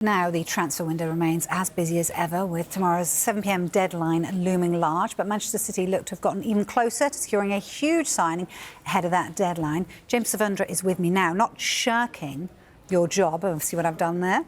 Now, the transfer window remains as busy as ever, with tomorrow's 7 p.m. deadline looming large. But Manchester City look to have gotten even closer to securing a huge signing ahead of that deadline. James Savundra is with me now, not shirking your job. See what I've done there.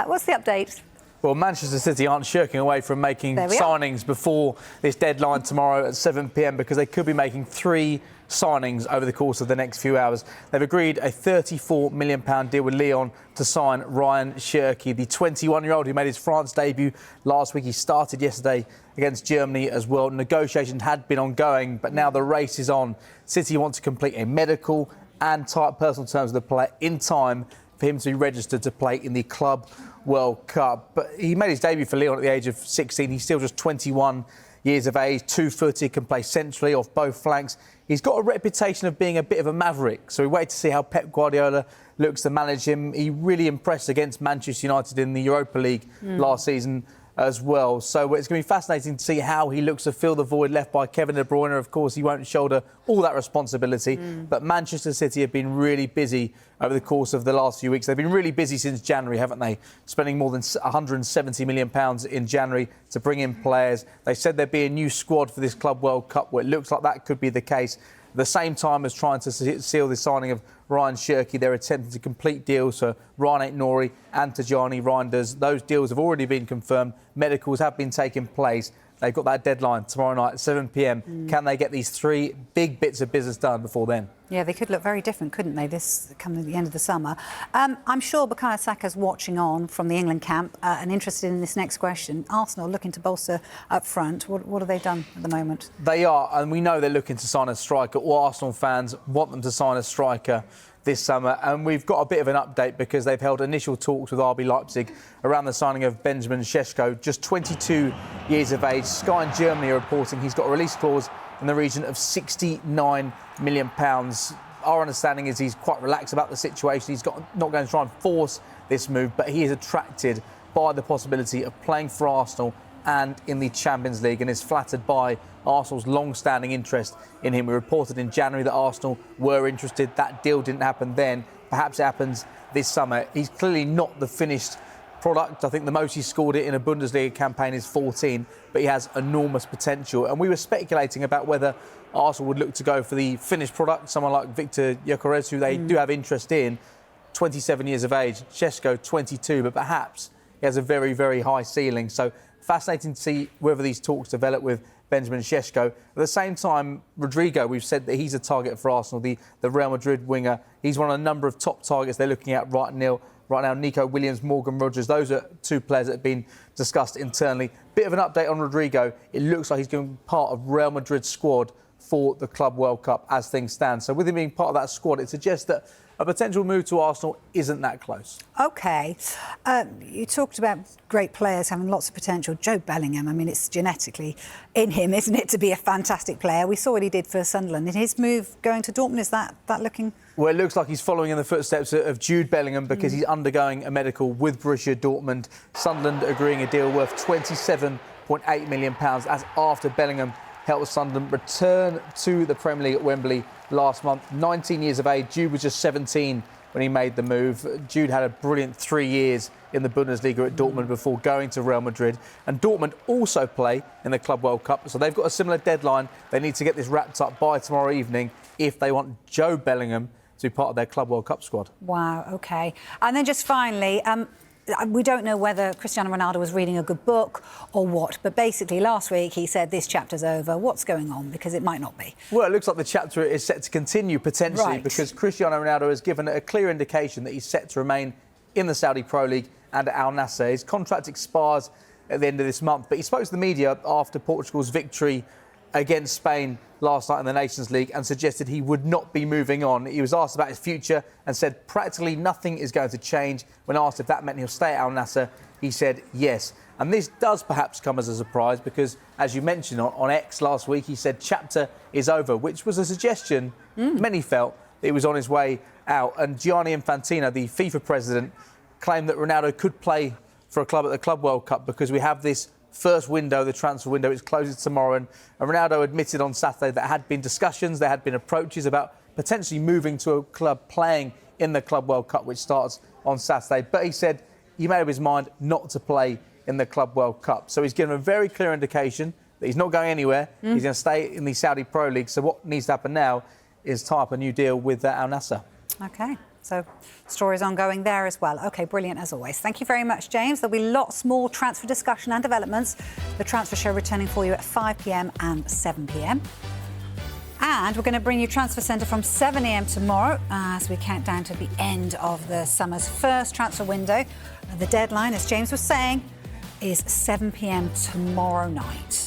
What's the update? Well, Manchester City aren't shirking away from making signings before this deadline tomorrow at 7 p.m. because they could be making 3 signings over the course of the next few hours. They've agreed a £34 million deal with Lyon to sign Rayan Cherki, the 21-year-old who made his France debut last week. He started yesterday against Germany as well. Negotiations had been ongoing, but now the race is on. City want to complete a medical and tight personal terms with the player in time for him to be registered to play in the Club World Cup. But he made his debut for Lyon at the age of 16. He's still just 21 years of age, 2-footed, can play centrally off both flanks. He's got a reputation of being a bit of a maverick, so we wait to see how Pep Guardiola looks to manage him. He really impressed against Manchester United in the Europa League last season as well. So it's going to be fascinating to see how he looks to fill the void left by Kevin De Bruyne. Of course, he won't shoulder all that responsibility, but Manchester City have been really busy over the course of the last few weeks. They've been really busy since January, haven't they? Spending more than £170 million in January to bring in players. They said there'd be a new squad for this Club World Cup. Well, it looks like that could be the case. At the same time as trying to seal the signing of Rayan Cherki, they're attempting to complete deals for Ryan Nouri and Tajani Reinders. Those deals have already been confirmed. Medicals have been taking place. They've got that deadline tomorrow night at 7 p.m. Can they get these 3 big bits of business done before then? Yeah, they could look very different, couldn't they, this coming at the end of the summer? I'm sure Bukayo Saka's watching on from the England camp and interested in this next question. Arsenal looking to bolster up front. What have they done at the moment? They are, and we know they're looking to sign a striker. All Arsenal fans want them to sign a striker this summer, and we've got a bit of an update because they've held initial talks with RB Leipzig around the signing of Benjamin Sesko, just 22 years of age. Sky in Germany are reporting he's got a release clause in the region of £69 million. Our understanding is he's quite relaxed about the situation. He's not going to try and force this move, but he is attracted by the possibility of playing for Arsenal and in the Champions League, and is flattered by Arsenal's long-standing interest in him. We reported in January that Arsenal were interested. That deal didn't happen then. Perhaps it happens this summer. He's clearly not the finished product. I think the most he's scored it in a Bundesliga campaign is 14, but he has enormous potential. And we were speculating about whether Arsenal would look to go for the finished product, someone like Victor Gyökeres, who they do have interest in, 27 years of age, Sesko 22, but perhaps he has a very, very high ceiling. So fascinating to see whether these talks develop with Benjamin Sesko. At the same time, Rodrigo, we've said that he's a target for Arsenal, the Real Madrid winger. He's one of a number of top targets they're looking at right now. Nico Williams, Morgan Rogers, those are 2 players that have been discussed internally. Bit of an update on Rodrigo. It looks like he's going to be part of Real Madrid's squad for the Club World Cup as things stand. So with him being part of that squad, it suggests that a potential move to Arsenal isn't that close. OK. You talked about great players having lots of potential. Joe Bellingham, I mean, it's genetically in him, isn't it, to be a fantastic player? We saw what he did for Sunderland. In his move going to Dortmund, is that looking... Well, it looks like he's following in the footsteps of Jude Bellingham because he's undergoing a medical with Borussia Dortmund. Sunderland agreeing a deal worth £27.8 million. That's after Bellingham helped Sunderland return to the Premier League at Wembley last month. 19 years of age. Jude was just 17 when he made the move. Jude had a brilliant 3 years in the Bundesliga at Dortmund before going to Real Madrid. And Dortmund also play in the Club World Cup, so they've got a similar deadline. They need to get this wrapped up by tomorrow evening if they want Joe Bellingham to be part of their Club World Cup squad. Wow, OK. And then just finally, we don't know whether Cristiano Ronaldo was reading a good book or what, but basically last week he said this chapter's over. What's going on? Because it might not be. Well, it looks like the chapter is set to continue potentially because Cristiano Ronaldo has given a clear indication that he's set to remain in the Saudi Pro League and at Al Nassr. His contract expires at the end of this month, but he spoke to the media after Portugal's victory against Spain last night in the Nations League and suggested he would not be moving on. He was asked about his future and said practically nothing is going to change. When asked if that meant he'll stay at Al Nassr, he said yes. And this does perhaps come as a surprise because, as you mentioned on X last week, he said chapter is over, which was a suggestion many felt that he was on his way out. And Gianni Infantino, the FIFA president, claimed that Ronaldo could play for a club at the Club World Cup because we have this first window, the transfer window, is closes tomorrow. And Ronaldo admitted on Saturday that there had been discussions, there had been approaches about potentially moving to a club playing in the Club World Cup, which starts on Saturday. But he said he made up his mind not to play in the Club World Cup. So he's given a very clear indication that he's not going anywhere. He's going to stay in the Saudi Pro League. So what needs to happen now is tie up a new deal with Al Nassr. OK, so stories ongoing there as well. OK, brilliant as always. Thank you very much, James. There'll be lots more transfer discussion and developments. The Transfer Show returning for you at 5 p.m. and 7 p.m. And we're going to bring you Transfer Centre from 7 a.m. tomorrow as we count down to the end of the summer's first transfer window. The deadline, as James was saying, is 7 p.m. tomorrow night.